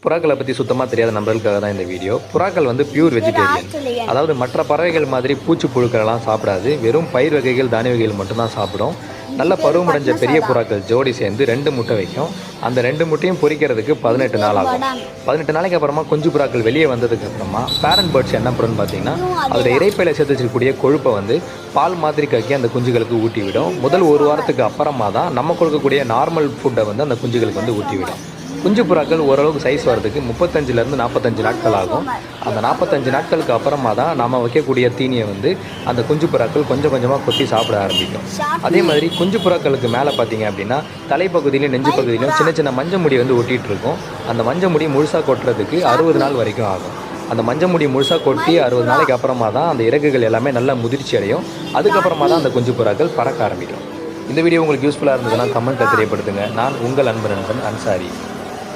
புறாக்களை பற்றி சுத்தமாக தெரியாத நண்பர்களுக்காக தான் இந்த வீடியோ. புறாக்கள் வந்து பியூர் வெஜிடேரியன். அதாவது மற்ற பறவைகள் மாதிரி பூச்சி புழுக்களெல்லாம் சாப்பிடாது. வெறும் பயிர் வகைகள் தானிய வகைகள் மட்டும்தான் சாப்பிடும். நல்ல பருவமடைஞ்ச பெரிய புறாக்கள் ஜோடி சேர்ந்து 2 முட்டை வைக்கும். அந்த 2 முட்டையும் பொரிக்கிறதுக்கு 18 நாள் ஆகும். 18 நாளைக்கு அப்புறமா குஞ்சு புறாக்கள் வெளியே வந்ததுக்கு அப்புறமா பேரண்ட் பேர்ட்ஸ் என்ன பண்ணுன்னு பார்த்தீங்கன்னா, அதில் இறைப்பையில் சேர்த்து வச்சிருக்கக்கூடிய கொழுப்பை வந்து பால் மாதிரி கக்கி அந்த குஞ்சுகளுக்கு ஊட்டி விடும். முதல் 1 வாரத்துக்கு அப்புறமா தான் நம்ம கொடுக்கக்கூடிய நார்மல் ஃபுட்டை வந்து அந்த குஞ்சுகளுக்கு வந்து ஊட்டி விடும். குஞ்சு புறாக்கள் ஓரளவுக்கு சைஸ் வரதுக்கு 35லேருந்து 45 நாட்கள் ஆகும். அந்த 45 நாட்களுக்கு அப்புறமா தான் நம்ம வைக்கக்கூடிய தீனியை வந்து அந்த குஞ்சு புறாக்கள் கொஞ்சம் கொஞ்சமாக கொத்தி சாப்பிட ஆரம்பிக்கும். அதே மாதிரி குஞ்சு புறாக்களுக்கு மேலே பார்த்தீங்க அப்படின்னா தலைப்பகுதியிலும் நெஞ்சு பகுதியிலும் சின்ன சின்ன மஞ்சள் முடி வந்து ஒட்டிகிட்டு இருக்கும். அந்த மஞ்சள் முடி முழுசாக கொட்டுறதுக்கு 60 நாள் வரைக்கும் ஆகும். அந்த மஞ்சள் முடி முழுசாக கொட்டி 60 நாளைக்கு அப்புறமா தான் அந்த இறகுகள் எல்லாமே நல்லா முதிர்ச்சி அடையும். அதுக்கப்புறமா தான் அந்த குஞ்சு புறாக்கள் பறக்க ஆரம்பிக்கும். இந்த வீடியோ உங்களுக்கு யூஸ்ஃபுல்லாக இருந்ததுன்னா கமெண்ட்டில் தெரியப்படுத்துங்க. நான் உங்கள் அன்பு நண்பன் அன்சாரி.